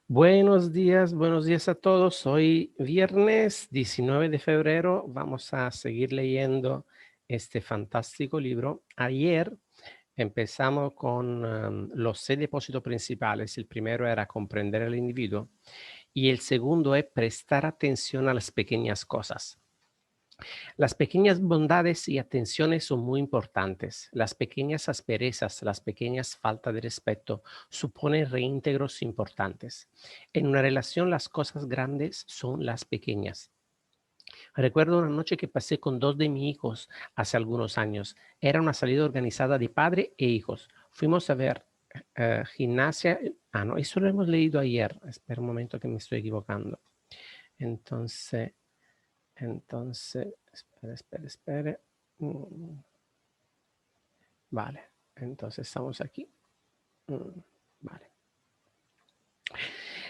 Buenos días a todos. Hoy viernes 19 de febrero vamos a seguir leyendo este fantástico libro. Ayer empezamos con los 6 depósitos principales. El primero era comprender al individuo y el segundo es prestar atención a las pequeñas cosas. Las pequeñas bondades y atenciones son muy importantes. Las pequeñas asperezas, las pequeñas faltas de respeto suponen reintegros importantes. En una relación las cosas grandes son las pequeñas. Recuerdo una noche que pasé con dos de mis hijos hace algunos años. Era una salida organizada de padre e hijos. Fuimos a ver gimnasia. Ah, no, eso lo hemos leído ayer. Espera un momento que me estoy equivocando. Entonces, espere. Vale, entonces estamos aquí. Vale.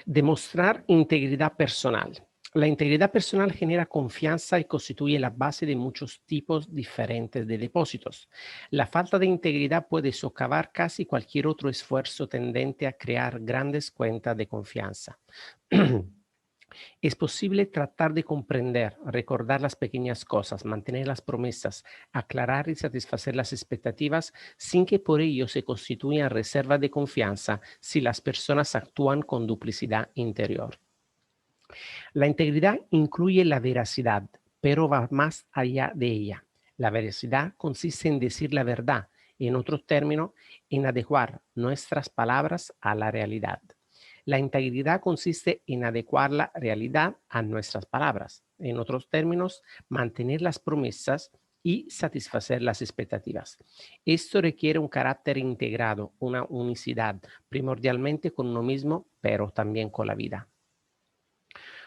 Demostrar integridad personal. La integridad personal genera confianza y constituye la base de muchos tipos diferentes de depósitos. La falta de integridad puede socavar casi cualquier otro esfuerzo tendente a crear grandes cuentas de confianza. Es posible tratar de comprender, recordar las pequeñas cosas, mantener las promesas, aclarar y satisfacer las expectativas sin que por ello se constituyan reservas de confianza si las personas actúan con duplicidad interior. La integridad incluye la veracidad, pero va más allá de ella. La veracidad consiste en decir la verdad, en otros términos, en adecuar nuestras palabras a la realidad. La integridad consiste en adecuar la realidad a nuestras palabras. En otros términos, mantener las promesas y satisfacer las expectativas. Esto requiere un carácter integrado, una unicidad, primordialmente con uno mismo, pero también con la vida.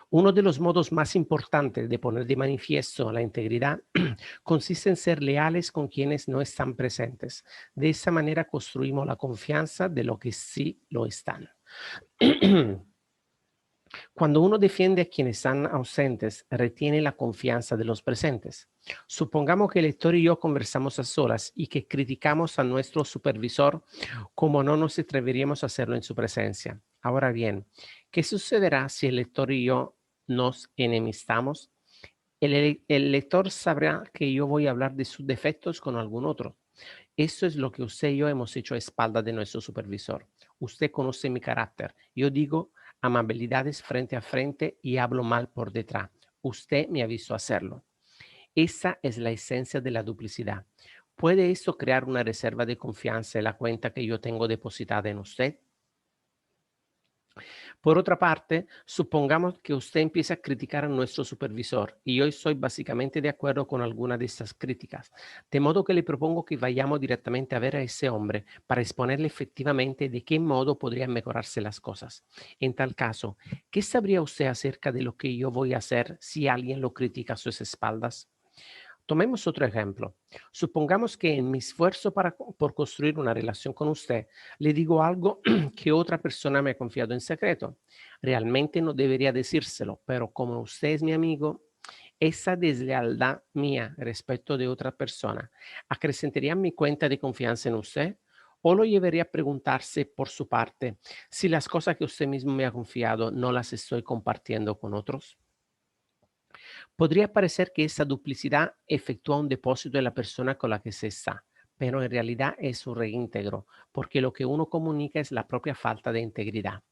Uno de los modos más importantes de poner de manifiesto la integridad consiste en ser leales con quienes no están presentes. De esa manera construimos la confianza de los que sí lo están. Cuando uno defiende a quienes están ausentes, retiene la confianza de los presentes. Supongamos que el lector y yo conversamos a solas y que criticamos a nuestro supervisor como no nos atreveríamos a hacerlo en su presencia. Ahora bien, ¿qué sucederá si el lector y yo nos enemistamos? El lector sabrá que yo voy a hablar de sus defectos con algún otro. Eso es lo que usted y yo hemos hecho a espaldas de nuestro supervisor. Usted conoce mi carácter. Yo digo amabilidades frente a frente y hablo mal por detrás. Usted me ha visto hacerlo. Esa es la esencia de la duplicidad. ¿Puede esto crear una reserva de confianza en la cuenta que yo tengo depositada en usted? Por otra parte, supongamos que usted empieza a criticar a nuestro supervisor y yo estoy básicamente de acuerdo con alguna de estas críticas, de modo que le propongo que vayamos directamente a ver a ese hombre para exponerle efectivamente de qué modo podrían mejorarse las cosas. En tal caso, ¿qué sabría usted acerca de lo que yo voy a hacer si alguien lo critica a sus espaldas? Tomemos otro ejemplo. Supongamos que en mi esfuerzo por construir una relación con usted, le digo algo que otra persona me ha confiado en secreto. Realmente no debería decírselo, pero como usted es mi amigo, esa deslealtad mía respecto de otra persona, ¿acrecentaría mi cuenta de confianza en usted? ¿O lo llevaría a preguntarse por su parte si las cosas que usted mismo me ha confiado no las estoy compartiendo con otros? Podría parecer que esa duplicidad efectúa un depósito en la persona con la que se está, pero en realidad es un reintegro, porque lo que uno comunica es la propia falta de integridad.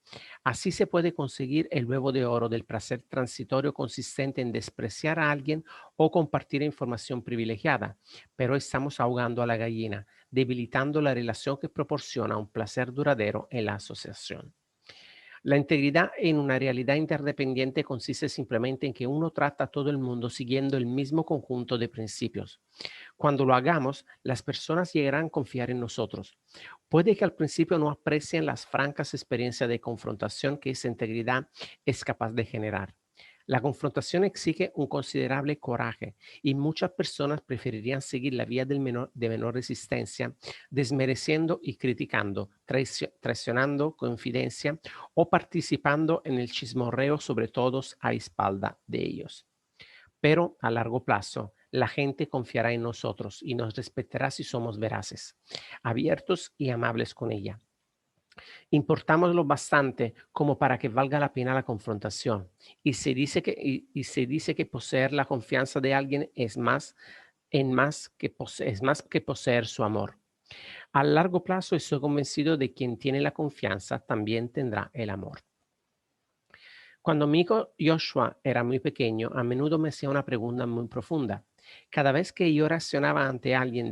Así se puede conseguir el huevo de oro del placer transitorio consistente en despreciar a alguien o compartir información privilegiada, pero estamos ahogando a la gallina, debilitando la relación que proporciona un placer duradero en la asociación. La integridad en una realidad interdependiente consiste simplemente en que uno trata a todo el mundo siguiendo el mismo conjunto de principios. Cuando lo hagamos, las personas llegarán a confiar en nosotros. Puede que al principio no aprecien las francas experiencias de confrontación que esa integridad es capaz de generar. La confrontación exige un considerable coraje y muchas personas preferirían seguir la vía de menor resistencia, desmereciendo y criticando, traicionando confidencia o participando en el chismorreo sobre todos a espalda de ellos. Pero a largo plazo, la gente confiará en nosotros y nos respetará si somos veraces, abiertos y amables con ella. Importamos lo bastante como para que valga la pena la confrontación. Y se dice que poseer la confianza de alguien es más que poseer su amor. A largo plazo estoy convencido de quien tiene la confianza también tendrá el amor. Cuando mi hijo Joshua era muy pequeño, a menudo me hacía una pregunta muy profunda. Cada vez que yo reaccionaba ante alguien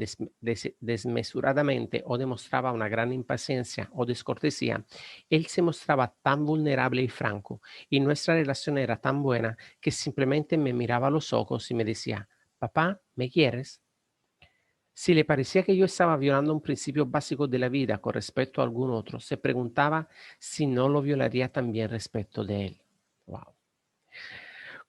desmesuradamente o demostraba una gran impaciencia o descortesía, él se mostraba tan vulnerable y franco, y nuestra relación era tan buena que simplemente me miraba a los ojos y me decía, papá, ¿me quieres? Si le parecía que yo estaba violando un principio básico de la vida con respecto a algún otro, se preguntaba si no lo violaría también respecto de él. Wow.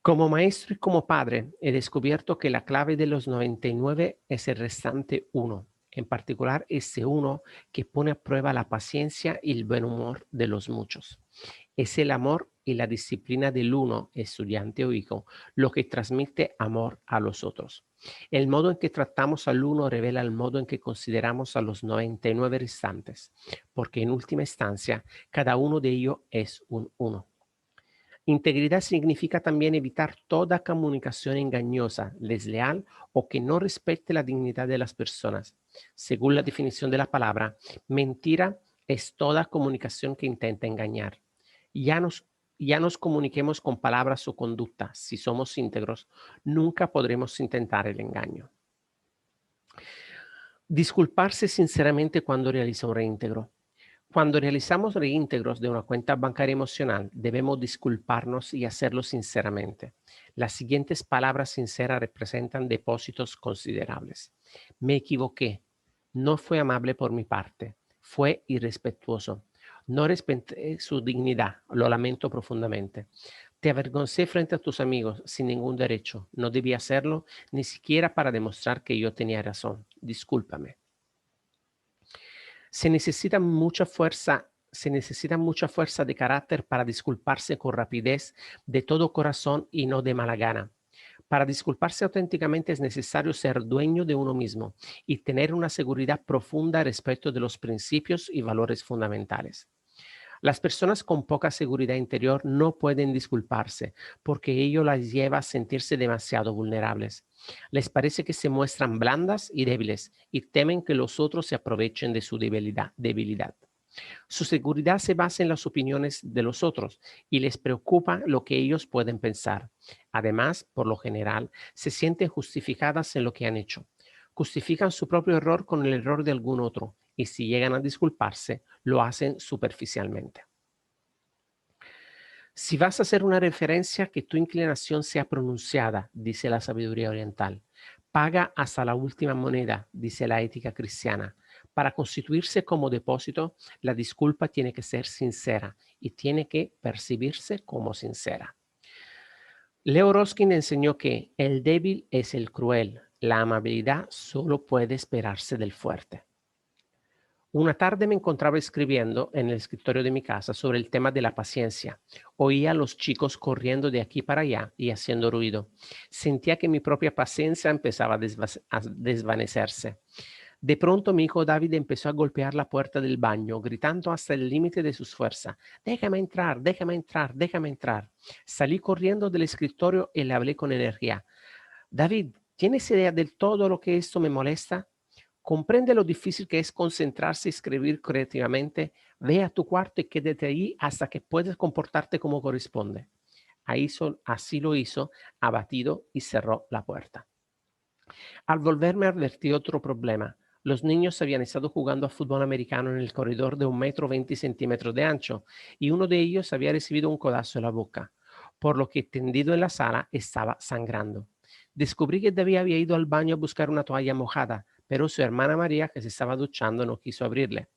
Como maestro y como padre, he descubierto que la clave de los 99 es el restante uno, en particular ese uno que pone a prueba la paciencia y el buen humor de los muchos. Es el amor y la disciplina del uno, estudiante o hijo, lo que transmite amor a los otros. El modo en que tratamos al uno revela el modo en que consideramos a los 99 restantes, porque en última instancia, cada uno de ellos es un uno. Integridad significa también evitar toda comunicación engañosa, desleal o que no respete la dignidad de las personas. Según la definición de la palabra, mentira es toda comunicación que intenta engañar. Ya nos, ya nos comuniquemos con palabras o conducta. Si somos íntegros, nunca podremos intentar el engaño. Disculparse sinceramente cuando realiza un reintegro. Cuando realizamos reintegros de una cuenta bancaria emocional, debemos disculparnos y hacerlo sinceramente. Las siguientes palabras sinceras representan depósitos considerables. Me equivoqué. No fue amable por mi parte. Fue irrespetuoso. No respeté su dignidad. Lo lamento profundamente. Te avergoncé frente a tus amigos sin ningún derecho. No debí hacerlo ni siquiera para demostrar que yo tenía razón. Discúlpame. Se necesita mucha fuerza de carácter para disculparse con rapidez, de todo corazón y no de mala gana. Para disculparse auténticamente es necesario ser dueño de uno mismo y tener una seguridad profunda respecto de los principios y valores fundamentales. Las personas con poca seguridad interior no pueden disculparse porque ello las lleva a sentirse demasiado vulnerables. Les parece que se muestran blandas y débiles y temen que los otros se aprovechen de su debilidad. Su seguridad se basa en las opiniones de los otros y les preocupa lo que ellos pueden pensar. Además, por lo general, se sienten justificadas en lo que han hecho. Justifican su propio error con el error de algún otro y si llegan a disculparse, lo hacen superficialmente. Si vas a hacer una referencia, que tu inclinación sea pronunciada, dice la sabiduría oriental. Paga hasta la última moneda, dice la ética cristiana. Para constituirse como depósito, la disculpa tiene que ser sincera y tiene que percibirse como sincera. Leo Roskin enseñó que el débil es el cruel, la amabilidad solo puede esperarse del fuerte. Una tarde me encontraba escribiendo en el escritorio de mi casa sobre el tema de la paciencia. Oía a los chicos corriendo de aquí para allá y haciendo ruido. Sentía que mi propia paciencia empezaba a desvanecerse. De pronto mi hijo David empezó a golpear la puerta del baño, gritando hasta el límite de sus fuerzas. Déjame entrar, déjame entrar, déjame entrar. Salí corriendo del escritorio y le hablé con energía. David, ¿tienes idea de todo lo que esto me molesta? Comprende lo difícil que es concentrarse y escribir creativamente. Ve a tu cuarto y quédate ahí hasta que puedas comportarte como corresponde. Así lo hizo, abatido, y cerró la puerta. Al volverme advertí otro problema. Los niños habían estado jugando a fútbol americano en el corredor de 1,20 m de ancho y uno de ellos había recibido un codazo en la boca, por lo que tendido en la sala estaba sangrando. Descubrí que David había ido al baño a buscar una toalla mojada, pero su hermana María, que se estaba duchando, no quiso abrirle.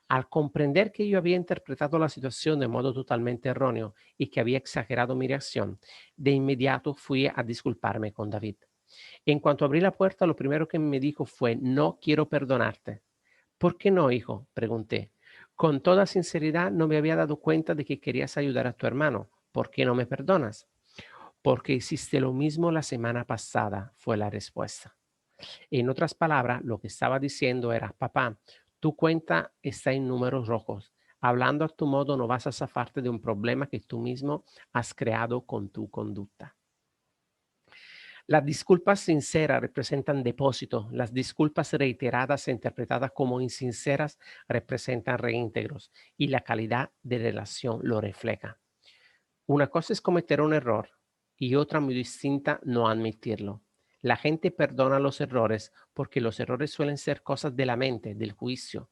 Al comprender que yo había interpretado la situación de modo totalmente erróneo y que había exagerado mi reacción, de inmediato fui a disculparme con David. En cuanto abrí la puerta, lo primero que me dijo fue, no quiero perdonarte. ¿Por qué no, hijo? Pregunté. Con toda sinceridad, no me había dado cuenta de que querías ayudar a tu hermano. ¿Por qué no me perdonas? Porque hiciste lo mismo la semana pasada, fue la respuesta. En otras palabras, lo que estaba diciendo era, papá, tu cuenta está en números rojos, Hablando a tu modo no vas a zafarte de un problema que tú mismo has creado con tu conducta. Las disculpas sinceras representan depósito, las disculpas reiteradas e interpretadas como insinceras representan reintegros y la calidad de relación lo refleja. Una cosa es cometer un error y otra muy distinta no admitirlo. La gente perdona los errores porque los errores suelen ser cosas de la mente, del juicio,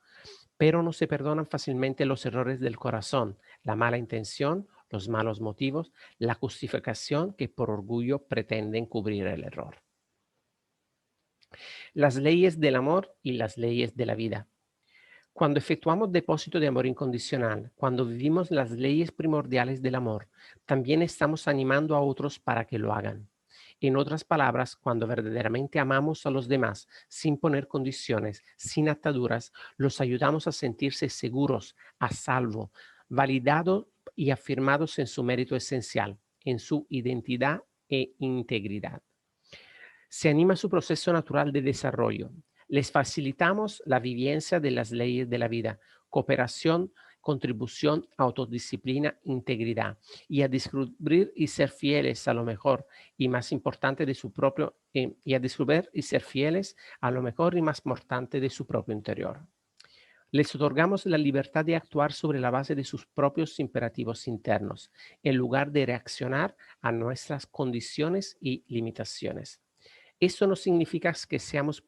pero no se perdonan fácilmente los errores del corazón, la mala intención, los malos motivos, la justificación que por orgullo pretenden cubrir el error. Las leyes del amor y las leyes de la vida. Cuando efectuamos depósito de amor incondicional, cuando vivimos las leyes primordiales del amor, también estamos animando a otros para que lo hagan. En otras palabras, cuando verdaderamente amamos a los demás sin poner condiciones, sin ataduras, los ayudamos a sentirse seguros, a salvo, validados y afirmados en su mérito esencial, en su identidad e integridad. Se anima su proceso natural de desarrollo. Les facilitamos la vivencia de las leyes de la vida, cooperación, contribución, autodisciplina, integridad, y a descubrir y ser fieles a lo mejor y más importante de su propio, y a descubrir y ser fieles a lo mejor y más importante de su propio interior. Les otorgamos la libertad de actuar sobre la base de sus propios imperativos internos, en lugar de reaccionar a nuestras condiciones y limitaciones. Eso no significa que seamos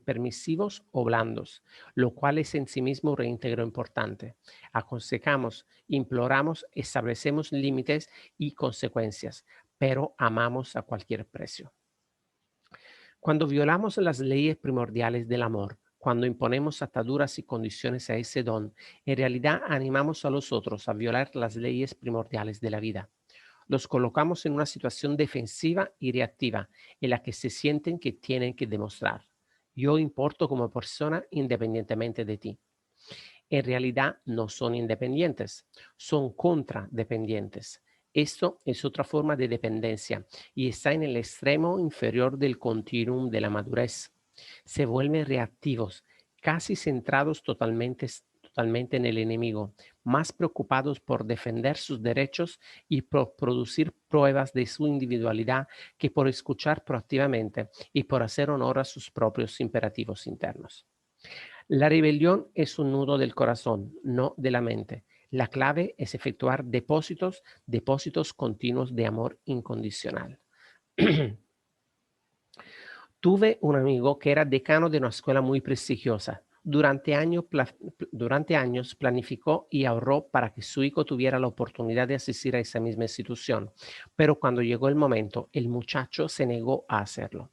permisivos o blandos, lo cual es en sí mismo un reintegro importante. Aconsejamos, imploramos, establecemos límites y consecuencias, pero amamos a cualquier precio. Cuando violamos las leyes primordiales del amor, cuando imponemos ataduras y condiciones a ese don, en realidad animamos a los otros a violar las leyes primordiales de la vida. Los colocamos en una situación defensiva y reactiva en la que se sienten que tienen que demostrar: yo importo como persona independientemente de ti. En realidad no son independientes, son contradependientes. Esto es otra forma de dependencia y está en el extremo inferior del continuum de la madurez. Se vuelven reactivos, casi centrados totalmente en el enemigo, más preocupados por defender sus derechos y por producir pruebas de su individualidad que por escuchar proactivamente y por hacer honor a sus propios imperativos internos. La rebelión es un nudo del corazón, no de la mente. La clave es efectuar depósitos continuos de amor incondicional. Tuve un amigo que era decano de una escuela muy prestigiosa. Durante años planificó y ahorró para que su hijo tuviera la oportunidad de asistir a esa misma institución, pero cuando llegó el momento, el muchacho se negó a hacerlo.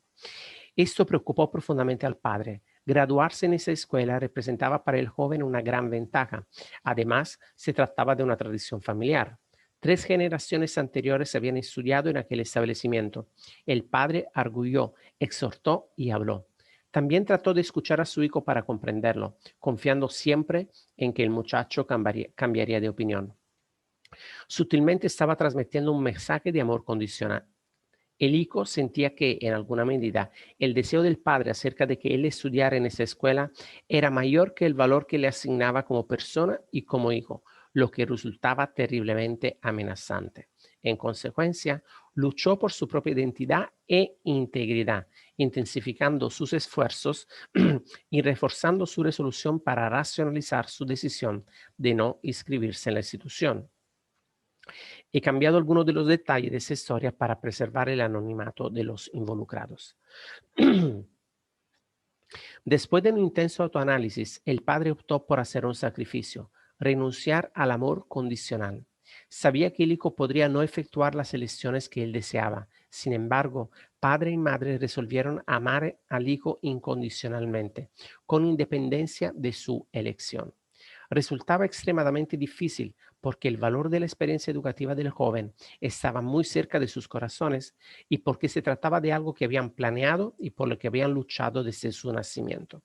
Esto preocupó profundamente al padre. Graduarse en esa escuela representaba para el joven una gran ventaja. Además, se trataba de una tradición familiar. 3 generaciones anteriores habían estudiado en aquel establecimiento. El padre arguyó, exhortó y habló. También trató de escuchar a su hijo para comprenderlo, confiando siempre en que el muchacho cambiaría de opinión. Sutilmente estaba transmitiendo un mensaje de amor condicional. El hijo sentía que, en alguna medida, el deseo del padre acerca de que él estudiara en esa escuela era mayor que el valor que le asignaba como persona y como hijo, lo que resultaba terriblemente amenazante. En consecuencia, luchó por su propia identidad e integridad, intensificando sus esfuerzos y reforzando su resolución para racionalizar su decisión de no inscribirse en la institución. He cambiado algunos de los detalles de esa historia para preservar el anonimato de los involucrados. Después de un intenso autoanálisis, el padre optó por hacer un sacrificio, renunciar al amor condicional. Sabía que el hijo podría no efectuar las elecciones que él deseaba. Sin embargo, padre y madre resolvieron amar al hijo incondicionalmente, con independencia de su elección. Resultaba extremadamente difícil porque el valor de la experiencia educativa del joven estaba muy cerca de sus corazones y porque se trataba de algo que habían planeado y por lo que habían luchado desde su nacimiento.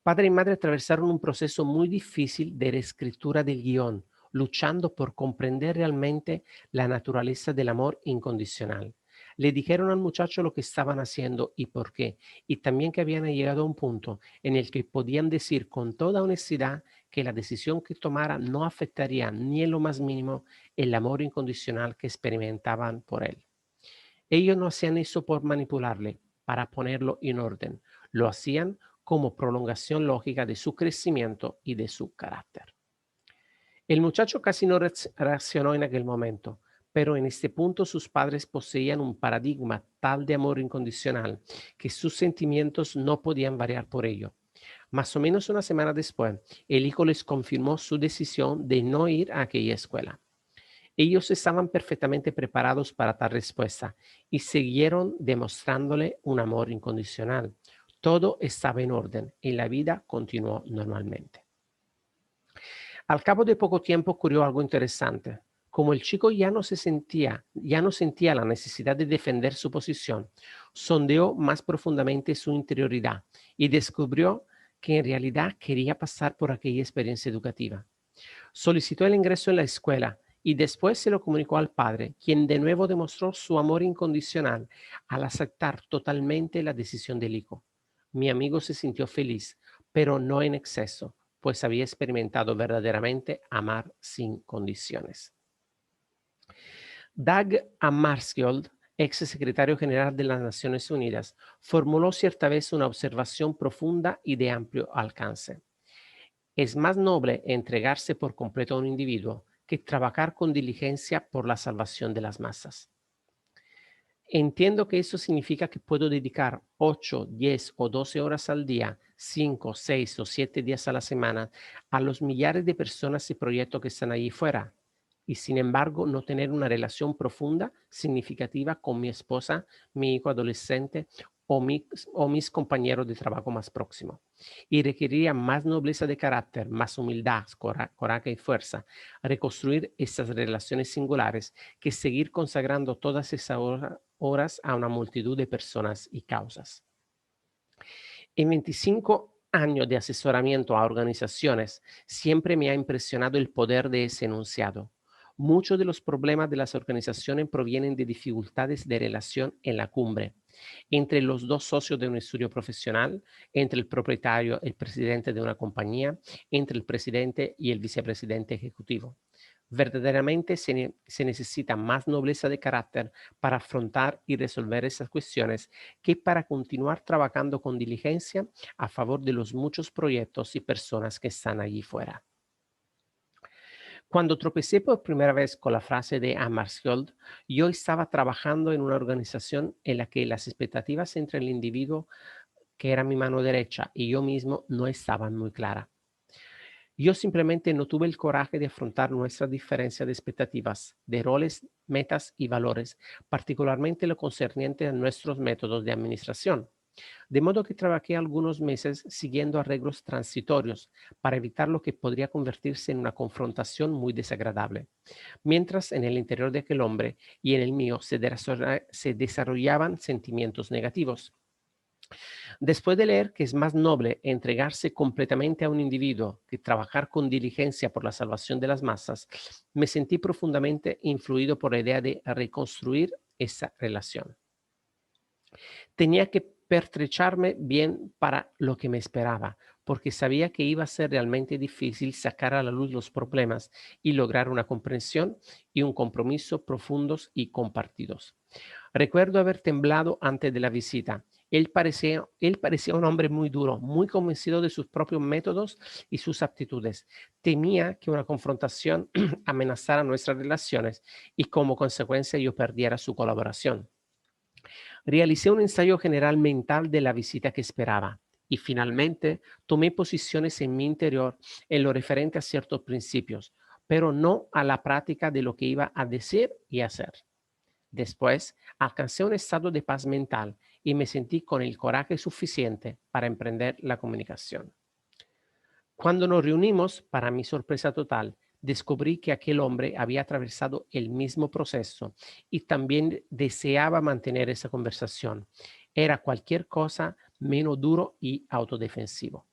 Padre y madre atravesaron un proceso muy difícil de reescritura del guión, luchando por comprender realmente la naturaleza del amor incondicional. Le dijeron al muchacho lo que estaban haciendo y por qué, y también que habían llegado a un punto en el que podían decir con toda honestidad que la decisión que tomara no afectaría ni en lo más mínimo el amor incondicional que experimentaban por él. Ellos no hacían eso por manipularle, para ponerlo en orden. Lo hacían como prolongación lógica de su crecimiento y de su carácter. El muchacho casi no reaccionó en aquel momento, pero en este punto sus padres poseían un paradigma tal de amor incondicional que sus sentimientos no podían variar por ello. Más o menos una semana después, el hijo les confirmó su decisión de no ir a aquella escuela. Ellos estaban perfectamente preparados para tal respuesta y siguieron demostrándole un amor incondicional. Todo estaba en orden y la vida continuó normalmente. Al cabo de poco tiempo ocurrió algo interesante. Como el chico ya no sentía la necesidad de defender su posición, sondeó más profundamente su interioridad y descubrió que en realidad quería pasar por aquella experiencia educativa. Solicitó el ingreso en la escuela y después se lo comunicó al padre, quien de nuevo demostró su amor incondicional al aceptar totalmente la decisión del hijo. Mi amigo se sintió feliz, pero no en exceso, pues había experimentado verdaderamente amar sin condiciones. Doug Hammarskjöld, ex secretario general de las Naciones Unidas, formuló cierta vez una observación profunda y de amplio alcance. Es más noble entregarse por completo a un individuo que trabajar con diligencia por la salvación de las masas. Entiendo que eso significa que puedo dedicar 8, 10 o 12 horas al día, 5, 6 o 7 días a la semana a los millares de personas y proyectos que están allí fuera y sin embargo no tener una relación profunda, significativa con mi esposa, mi hijo adolescente o mis compañeros de trabajo más próximos. Y requeriría más nobleza de carácter, más humildad, coraje y fuerza, reconstruir estas relaciones singulares que seguir consagrando todas esas horas a una multitud de personas y causas. En 25 años de asesoramiento a organizaciones, siempre me ha impresionado el poder de ese enunciado. Muchos de los problemas de las organizaciones provienen de dificultades de relación en la cumbre, entre los dos socios de un estudio profesional, entre el propietario, el presidente de una compañía, entre el presidente y el vicepresidente ejecutivo. Verdaderamente se necesita más nobleza de carácter para afrontar y resolver esas cuestiones que para continuar trabajando con diligencia a favor de los muchos proyectos y personas que están allí fuera. Cuando tropecé por primera vez con la frase de Hammarskjöld, yo estaba trabajando en una organización en la que las expectativas entre el individuo que era mi mano derecha y yo mismo no estaban muy claras. Yo simplemente no tuve el coraje de afrontar nuestra diferencia de expectativas, de roles, metas y valores, particularmente lo concerniente a nuestros métodos de administración. De modo que trabajé algunos meses siguiendo arreglos transitorios para evitar lo que podría convertirse en una confrontación muy desagradable, mientras en el interior de aquel hombre y en el mío se desarrollaban sentimientos negativos. Después de leer que es más noble entregarse completamente a un individuo que trabajar con diligencia por la salvación de las masas, me sentí profundamente influido por la idea de reconstruir esa relación. Tenía que pertrecharme bien para lo que me esperaba, porque sabía que iba a ser realmente difícil sacar a la luz los problemas y lograr una comprensión y un compromiso profundos y compartidos. Recuerdo haber temblado antes de la visita. Él parecía un hombre muy duro, muy convencido de sus propios métodos y sus aptitudes. Temía que una confrontación amenazara nuestras relaciones y como consecuencia yo perdiera su colaboración. Realicé un ensayo general mental de la visita que esperaba y finalmente tomé posiciones en mi interior en lo referente a ciertos principios, pero no a la práctica de lo que iba a decir y hacer. Después, alcancé un estado de paz mental y me sentí con el coraje suficiente para emprender la comunicación. Cuando nos reunimos, para mi sorpresa total, descubrí que aquel hombre había atravesado el mismo proceso y también deseaba mantener esa conversación. Era cualquier cosa menos duro y autodefensivo.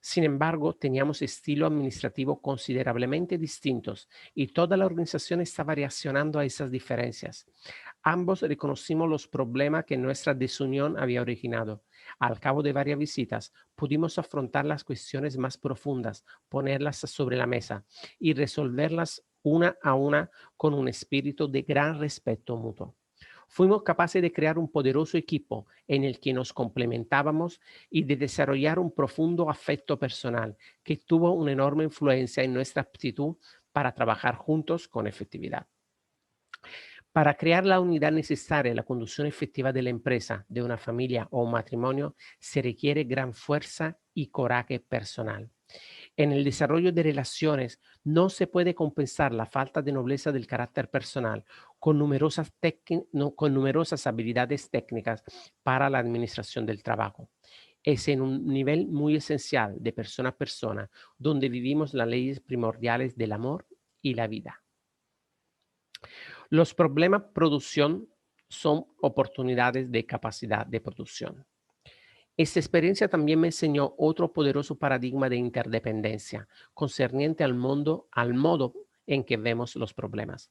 Sin embargo, teníamos estilo administrativo considerablemente distintos y toda la organización estaba reaccionando a esas diferencias. Ambos reconocimos los problemas que nuestra desunión había originado. Al cabo de varias visitas, pudimos afrontar las cuestiones más profundas, ponerlas sobre la mesa y resolverlas una a una con un espíritu de gran respeto mutuo. Fuimos capaces de crear un poderoso equipo en el que nos complementábamos y de desarrollar un profundo afecto personal que tuvo una enorme influencia en nuestra aptitud para trabajar juntos con efectividad. Para crear la unidad necesaria en la conducción efectiva de la empresa, de una familia o un matrimonio, se requiere gran fuerza y coraje personal. En el desarrollo de relaciones no se puede compensar la falta de nobleza del carácter personal con numerosas habilidades técnicas para la administración del trabajo. Es en un nivel muy esencial de persona a persona donde vivimos las leyes primordiales del amor y la vida. Los problemas producción son oportunidades de capacidad de producción. Esta experiencia también me enseñó otro poderoso paradigma de interdependencia concerniente al modo en que vemos los problemas.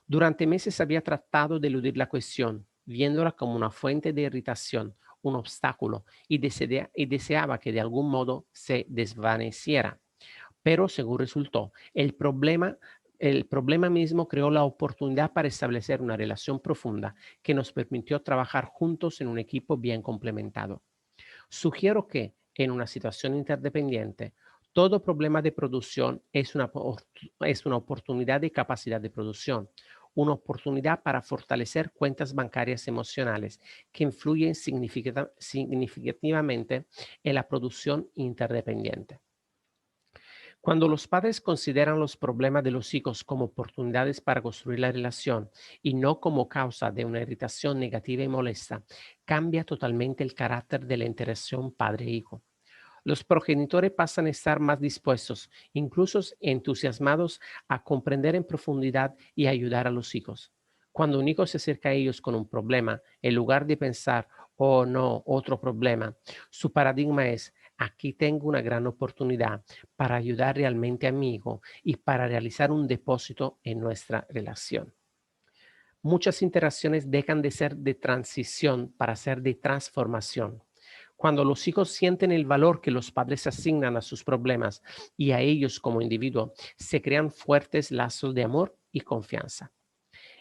Durante meses había tratado de eludir la cuestión, viéndola como una fuente de irritación, un obstáculo, y deseaba que de algún modo se desvaneciera. Pero según resultó, el problema mismo creó la oportunidad para establecer una relación profunda que nos permitió trabajar juntos en un equipo bien complementado. Sugiero que, en una situación interdependiente, todo problema de producción es una oportunidad de capacidad de producción, una oportunidad para fortalecer cuentas bancarias emocionales que influyen significativamente en la producción interdependiente. Cuando los padres consideran los problemas de los hijos como oportunidades para construir la relación y no como causa de una irritación negativa y molesta, cambia totalmente el carácter de la interacción padre-hijo. Los progenitores pasan a estar más dispuestos, incluso entusiasmados, a comprender en profundidad y ayudar a los hijos. Cuando un hijo se acerca a ellos con un problema, en lugar de pensar, oh no, otro problema, su paradigma es, aquí tengo una gran oportunidad para ayudar realmente a mi hijo y para realizar un depósito en nuestra relación. Muchas interacciones dejan de ser de transición para ser de transformación. Cuando los hijos sienten el valor que los padres asignan a sus problemas y a ellos como individuo, se crean fuertes lazos de amor y confianza.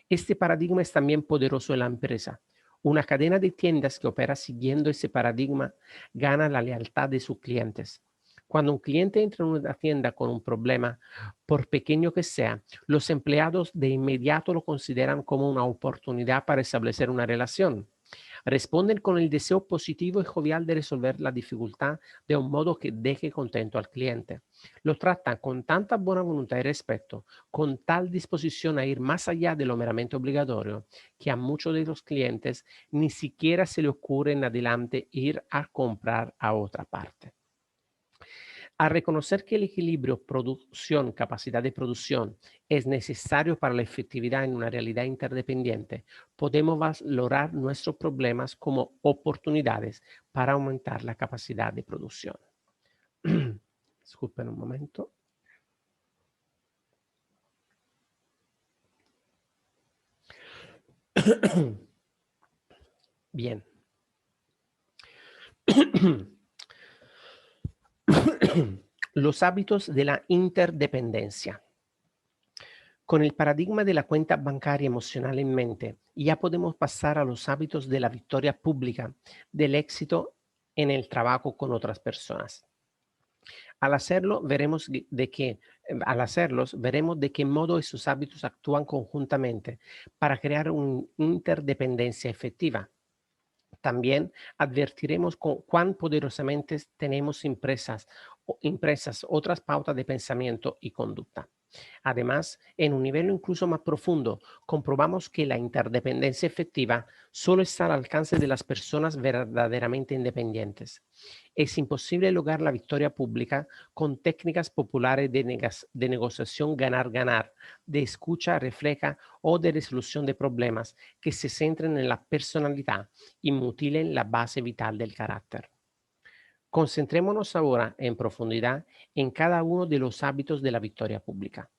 Este paradigma es también poderoso en la empresa. Una cadena de tiendas que opera siguiendo ese paradigma gana la lealtad de sus clientes. Cuando un cliente entra en una tienda con un problema, por pequeño que sea, los empleados de inmediato lo consideran como una oportunidad para establecer una relación. Responden con el deseo positivo y jovial de resolver la dificultad de un modo que deje contento al cliente. Lo tratan con tanta buena voluntad y respeto, con tal disposición a ir más allá de lo meramente obligatorio, que a muchos de los clientes ni siquiera se le ocurre en adelante ir a comprar a otra parte. Al reconocer que el equilibrio producción-capacidad de producción es necesario para la efectividad en una realidad interdependiente, podemos valorar nuestros problemas como oportunidades para aumentar la capacidad de producción. Disculpen un momento. Bien. Los hábitos de la interdependencia. Con el paradigma de la cuenta bancaria emocional en mente, ya podemos pasar a los hábitos de la victoria pública, del éxito en el trabajo con otras personas. Al hacerlo, al hacerlos, veremos de qué modo esos hábitos actúan conjuntamente para crear una interdependencia efectiva. También advertiremos cuán poderosamente tenemos impresas otras pautas de pensamiento y conducta. Además, en un nivel incluso más profundo, comprobamos que la interdependencia efectiva solo está al alcance de las personas verdaderamente independientes. Es imposible lograr la victoria pública con técnicas populares de negociación ganar-ganar, de escucha refleja o de resolución de problemas que se centren en la personalidad y mutilen la base vital del carácter. Concentrémonos ahora en profundidad en cada uno de los hábitos de la victoria pública.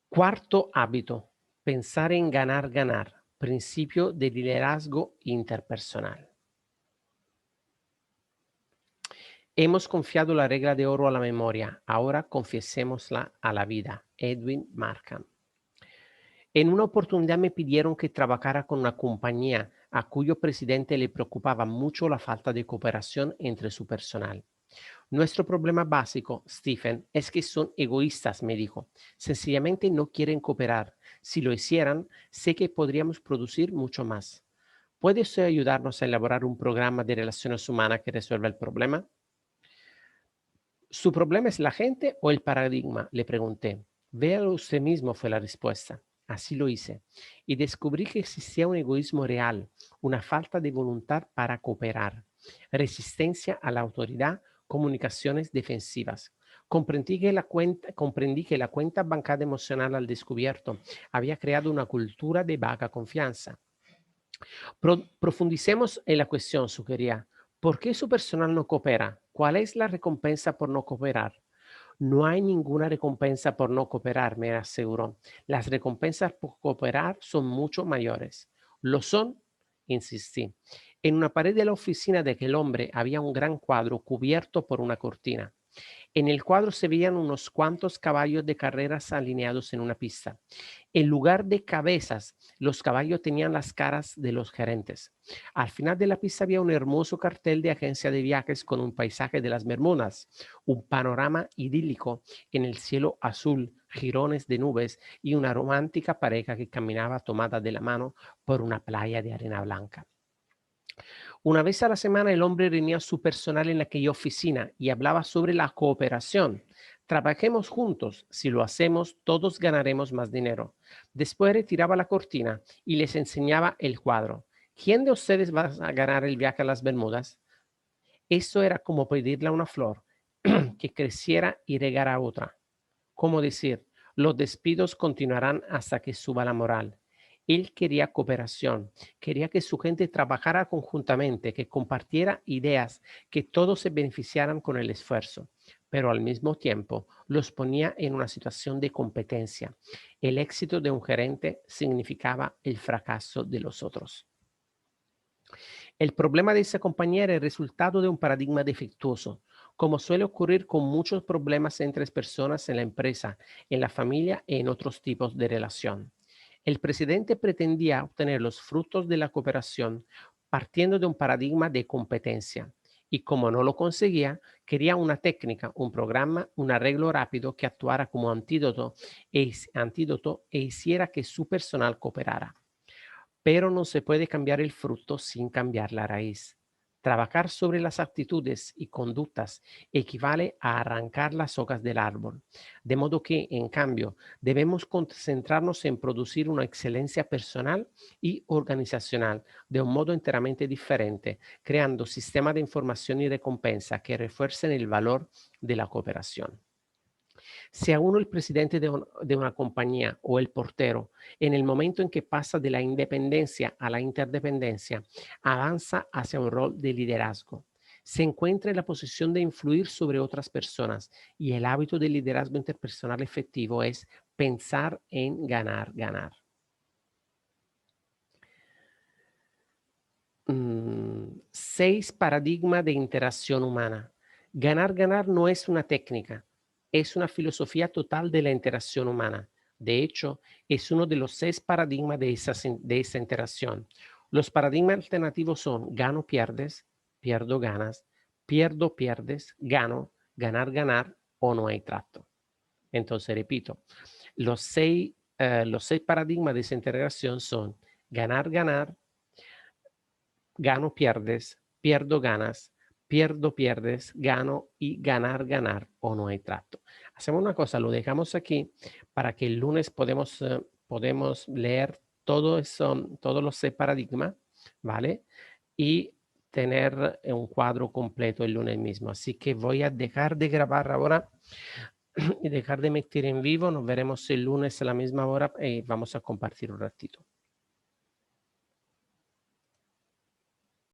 Cuarto hábito, Pensar en ganar, ganar. Principio de liderazgo interpersonal. Hemos confiado la regla de oro a la memoria, ahora confiesémosla a la vida. Edwin Markham. En una oportunidad me pidieron que trabajara con una compañía a cuyo presidente le preocupaba mucho la falta de cooperación entre su personal. Nuestro problema básico, Stephen, es que son egoístas, me dijo. Sencillamente no quieren cooperar. Si lo hicieran, sé que podríamos producir mucho más. ¿Puede usted ayudarnos a elaborar un programa de relaciones humanas que resuelva el problema? ¿Su problema es la gente o el paradigma?, le pregunté. Véalo usted mismo, fue la respuesta. Así lo hice. Y descubrí que existía un egoísmo real, una falta de voluntad para cooperar, resistencia a la autoridad, comunicaciones defensivas. Comprendí que la cuenta bancaria emocional al descubierto había creado una cultura de vaga confianza. Profundicemos en la cuestión, sugería. ¿Por qué su personal no coopera? ¿Cuál es la recompensa por no cooperar? No hay ninguna recompensa por no cooperar, me aseguró. Las recompensas por cooperar son mucho mayores. ¿Lo son? Insistí. En una pared de la oficina de aquel hombre había un gran cuadro cubierto por una cortina. En el cuadro se veían unos cuantos caballos de carreras alineados en una pista. En lugar de cabezas, los caballos tenían las caras de los gerentes. Al final de la pista había un hermoso cartel de agencia de viajes con un paisaje de las Bermudas, un panorama idílico en el cielo azul, jirones de nubes y una romántica pareja que caminaba tomada de la mano por una playa de arena blanca. Una vez a la semana el hombre reunía a su personal en aquella oficina y hablaba sobre la cooperación. Trabajemos juntos, si lo hacemos todos ganaremos más dinero. Después retiraba la cortina y les enseñaba el cuadro. ¿Quién de ustedes va a ganar el viaje a las Bermudas? Eso era como pedirle a una flor que creciera y regara otra. Como decir, los despidos continuarán hasta que suba la moral. Él quería cooperación, quería que su gente trabajara conjuntamente, que compartiera ideas, que todos se beneficiaran con el esfuerzo, pero al mismo tiempo los ponía en una situación de competencia. El éxito de un gerente significaba el fracaso de los otros. El problema de esa compañía era el resultado de un paradigma defectuoso, como suele ocurrir con muchos problemas entre personas en la empresa, en la familia y en otros tipos de relación. El presidente pretendía obtener los frutos de la cooperación partiendo de un paradigma de competencia. Y como no lo conseguía, quería una técnica, un programa, un arreglo rápido que actuara como antídoto e hiciera que su personal cooperara. Pero no se puede cambiar el fruto sin cambiar la raíz. Trabajar sobre las actitudes y conductas equivale a arrancar las hojas del árbol. De modo que, en cambio, debemos concentrarnos en producir una excelencia personal y organizacional de un modo enteramente diferente, creando sistemas de información y recompensa que refuercen el valor de la cooperación. Sea uno el presidente de una compañía o el portero, en el momento en que pasa de la independencia a la interdependencia, avanza hacia un rol de liderazgo. Se encuentra en la posición de influir sobre otras personas y el hábito del liderazgo interpersonal efectivo es pensar en ganar, ganar. 6 paradigmas de interacción humana. Ganar, ganar no es una técnica, es una filosofía total de la interacción humana. De hecho, es uno de los 6 paradigmas de esa interacción. Los paradigmas alternativos son gano, pierdes, pierdo, ganas, pierdo, pierdes, gano, ganar, ganar o no hay trato. Entonces, repito, los seis paradigmas de esa interacción son ganar, ganar, gano, pierdes, pierdo, ganas, pierdo, pierdes, gano y ganar, ganar o no hay trato. Hacemos una cosa, lo dejamos aquí para que el lunes podemos leer todo eso, todos los 6 paradigmas, ¿vale? Y tener un cuadro completo el lunes mismo. Así que voy a dejar de grabar ahora y dejar de emitir en vivo. Nos veremos el lunes a la misma hora y vamos a compartir un ratito.